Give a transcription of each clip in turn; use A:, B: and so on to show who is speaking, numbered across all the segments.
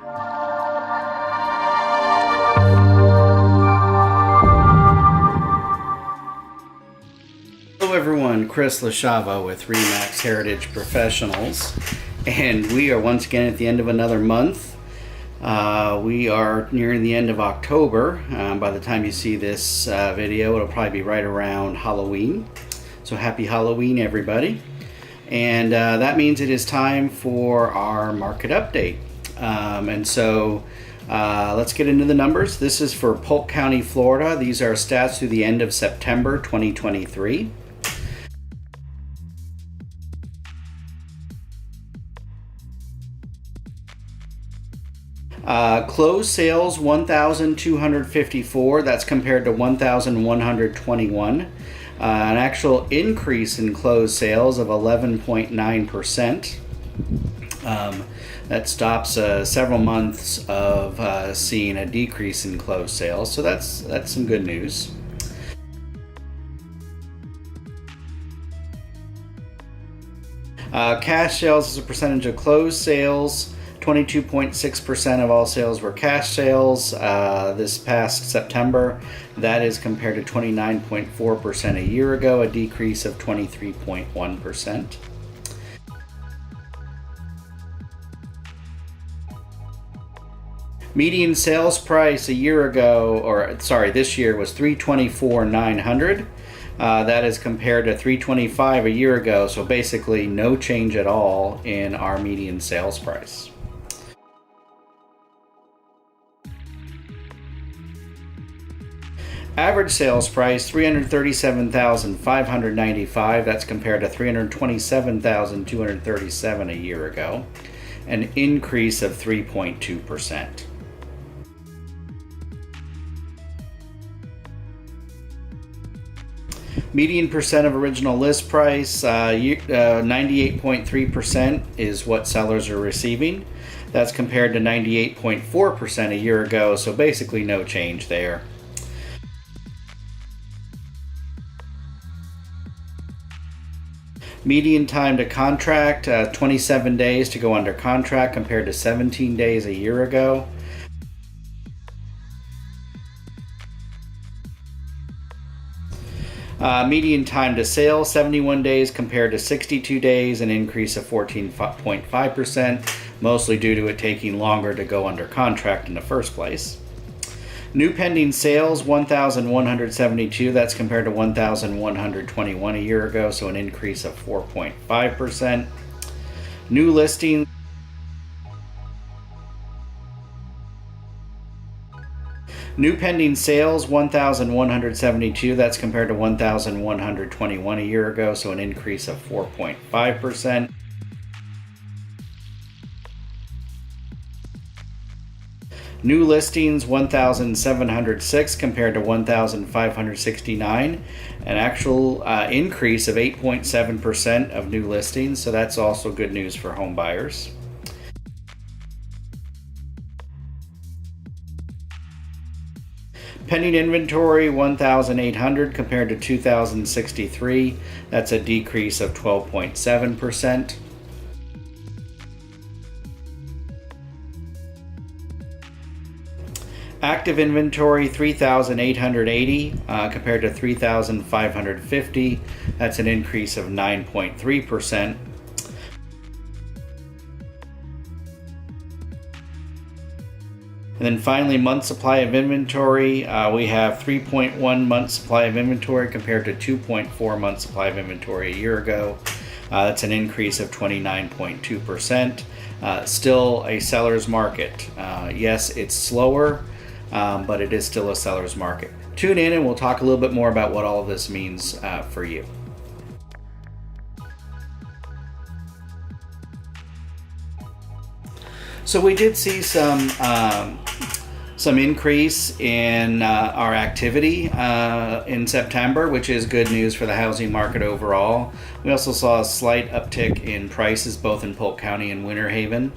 A: Hello everyone, Chris LaChava with RE/MAX Heritage Professionals, and we are once again at the end of another month. We are nearing the end of October. By the time you see this video, it'll probably be right around Halloween. So happy Halloween, everybody. And that means it is time for our market update. Let's get into the numbers. This is for Polk County, Florida. These are stats through the end of September 2023. Closed sales 1,254. That's compared to 1,121. An actual increase in closed sales of 11.9%. That stops several months of seeing a decrease in closed sales. So that's some good news. Cash sales as a percentage of closed sales. 22.6% of all sales were cash sales this past September. That is compared to 29.4% a year ago, a decrease of 23.1%. Median sales price this year was $324,900. That is compared to $325 a year ago, so basically no change at all in our median sales price. Average sales price $337,595. That's compared to $327,237 a year ago, an increase of 3.2%. Median percent of original list price, 98.3% is what sellers are receiving. That's compared to 98.4% a year ago, so basically no change there. Median time to contract, 27 days to go under contract compared to 17 days a year ago. Median time to sale, 71 days compared to 62 days, an increase of 14.5%, mostly due to it taking longer to go under contract in the first place. New pending sales, 1,172. That's compared to 1,121 a year ago, so an increase of 4.5%. New listings. New pending sales, 1,172. That's compared to 1,121 a year ago, so an increase of 4.5%. New listings, 1,706 compared to 1,569, an actual increase of 8.7% of new listings, so that's also good news for home buyers. Pending inventory, 1,800 compared to 2,063. That's a decrease of 12.7%. Active inventory, 3,880 compared to 3,550. That's an increase of 9.3%. And then finally, month supply of inventory. We have 3.1 month supply of inventory compared to 2.4 month supply of inventory a year ago. That's an increase of 29.2%. Still a seller's market. Yes, it's slower, but it is still a seller's market. Tune in and we'll talk a little bit more about what all of this means for you. So we did see some increase in our activity in September, which is good news for the housing market overall. We also saw a slight uptick in prices both in Polk County and Winter Haven.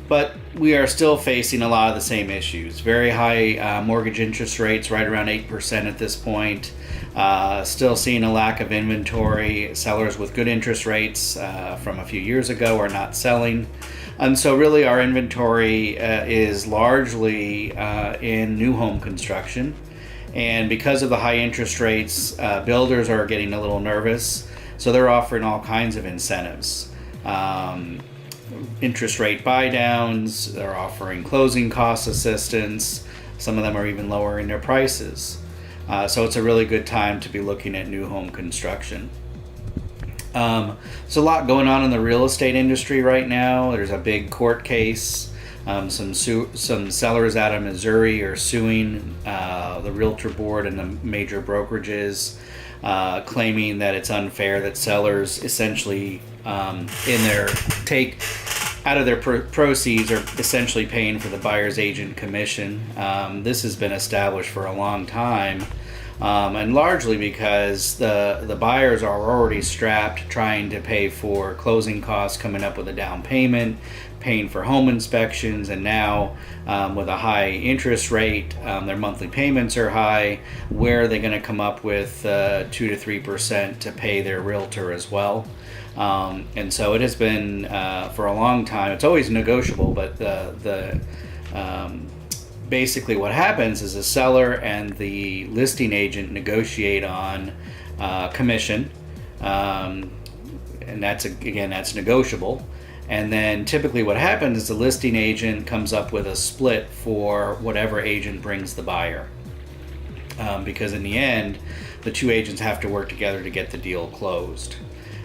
A: But we are still facing a lot of the same issues. Very high mortgage interest rates, right around 8% at this point. Still seeing a lack of inventory. Sellers with good interest rates from a few years ago are not selling. And so really our inventory is largely in new home construction. And because of the high interest rates, builders are getting a little nervous. So they're offering all kinds of incentives. Interest rate buy downs, they're offering closing cost assistance. Some of them are even lowering their prices. So it's a really good time to be looking at new home construction. There's a lot going on in the real estate industry right now. There's a big court case. Some sellers out of Missouri are suing the Realtor Board and the major brokerages, claiming that it's unfair that sellers essentially in their take out of their proceeds are essentially paying for the buyer's agent commission. This has been established for a long time, and largely because the buyers are already strapped trying to pay for closing costs, coming up with a down payment, paying for home inspections, and now with a high interest rate, their monthly payments are high. Where are they going to come up with 2 to 3% to pay their realtor as well? And so it has been for a long time. It's always negotiable, but basically what happens is the seller and the listing agent negotiate on commission, and that's negotiable. And then typically what happens is the listing agent comes up with a split for whatever agent brings the buyer, because in the end the two agents have to work together to get the deal closed.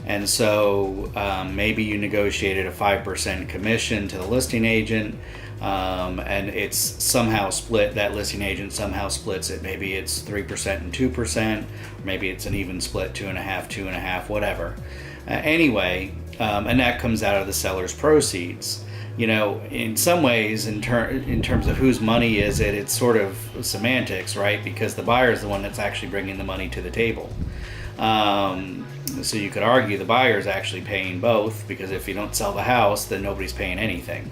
A: And so maybe you negotiated a 5% commission to the listing agent, and it's somehow split. That listing agent somehow splits it. Maybe it's 3% and 2%, or maybe it's an even split, 2.5, whatever. Anyway, and that comes out of the seller's proceeds. You know, in some ways, in terms of whose money is it, it's sort of semantics, right? Because the buyer is the one that's actually bringing the money to the table. So you could argue the buyer is actually paying both, because if you don't sell the house, then nobody's paying anything.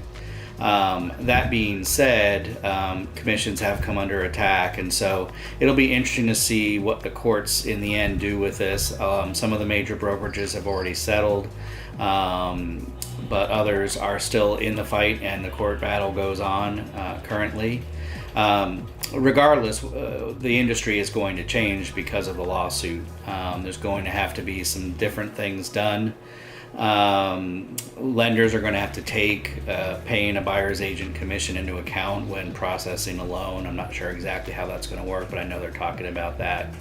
A: That being said, commissions have come under attack, and so it'll be interesting to see what the courts in the end do with this. Some of the major brokerages have already settled, but others are still in the fight, and the court battle goes on currently. Regardless, the industry is going to change because of the lawsuit. There's going to have to be some different things done. Lenders are going to have to take paying a buyer's agent commission into account when processing a loan. I'm not sure exactly how that's going to work, but I know they're talking about that.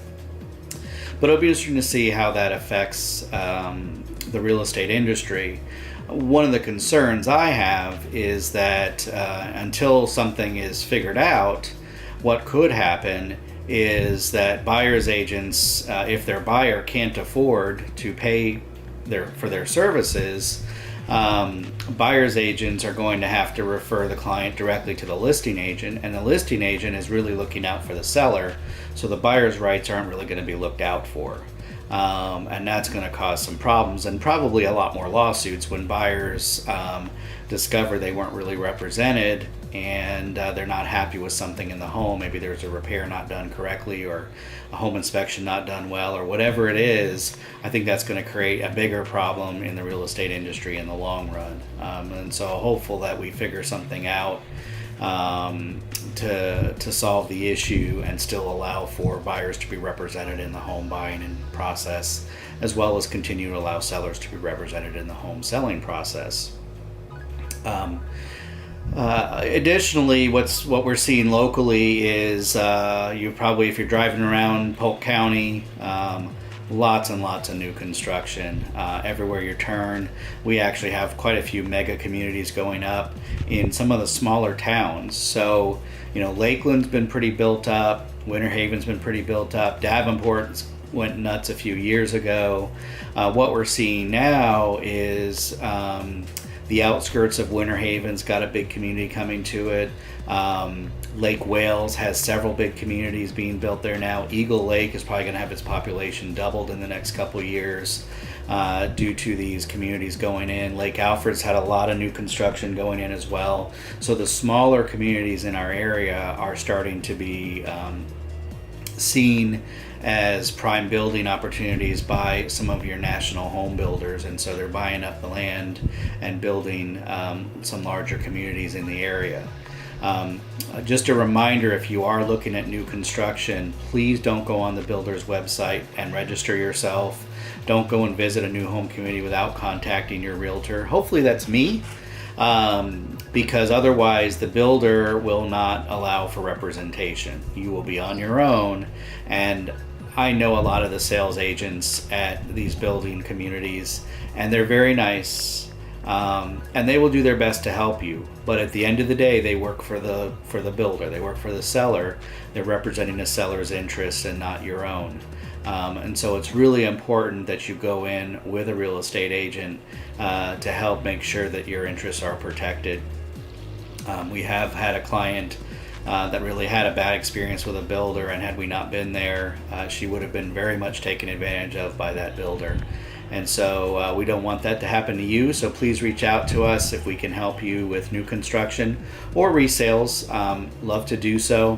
A: But it'll be interesting to see how that affects the real estate industry. One of the concerns I have is that until something is figured out, what could happen is that buyer's agents, if their buyer can't afford to pay for their services, buyer's agents are going to have to refer the client directly to the listing agent, and the listing agent is really looking out for the seller, so the buyer's rights aren't really going to be looked out for. And that's going to cause some problems, and probably a lot more lawsuits when buyers discover they weren't really represented, and they're not happy with something in the home. Maybe there's a repair not done correctly, or a home inspection not done well, or whatever it is. I think that's going to create a bigger problem in the real estate industry in the long run. And so hopeful that we figure something out to solve the issue and still allow for buyers to be represented in the home buying and process, as well as continue to allow sellers to be represented in the home selling process. Additionally, what we're seeing locally is you probably, if you're driving around Polk County, lots and lots of new construction everywhere you turn. We actually have quite a few mega communities going up in some of the smaller towns. So, you know, Lakeland's been pretty built up, Winter Haven's been pretty built up, Davenport went nuts a few years ago. What we're seeing now is the outskirts of Winter Haven's got a big community coming to it. Lake Wales has several big communities being built there now. Eagle Lake is probably going to have its population doubled in the next couple of years due to these communities going in. Lake Alfred's had a lot of new construction going in as well. So the smaller communities in our area are starting to be seen as prime building opportunities by some of your national home builders, and so they're buying up the land and building some larger communities in the area. Just a reminder, if you are looking at new construction, please don't go on the builder's website and register yourself. Don't go and visit a new home community without contacting your realtor. Hopefully that's me, because otherwise the builder will not allow for representation. You will be on your own, and I know a lot of the sales agents at these building communities, and they're very nice, and they will do their best to help you. But at the end of the day, they work for the builder. They work for the seller. They're representing the seller's interests and not your own. And so it's really important that you go in with a real estate agent to help make sure that your interests are protected. We have had a client that really had a bad experience with a builder, and had we not been there, she would have been very much taken advantage of by that builder. And so we don't want that to happen to you, so please reach out to us if we can help you with new construction or resales. Love to do so.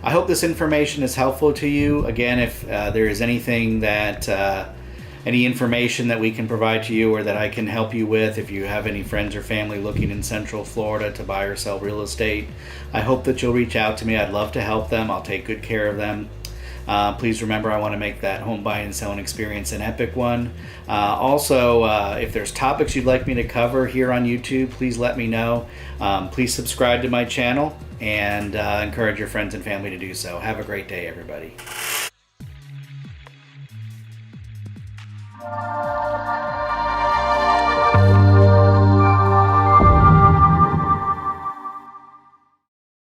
A: I hope this information is helpful to you. Again, if there is anything that any information that we can provide to you or that I can help you with, if you have any friends or family looking in Central Florida to buy or sell real estate, I hope that you'll reach out to me. I'd love to help them. I'll take good care of them. Please remember, I want to make that home buying and selling experience an epic one. Also, if there's topics you'd like me to cover here on YouTube, please let me know. Please subscribe to my channel, and encourage your friends and family to do so. Have a great day, everybody.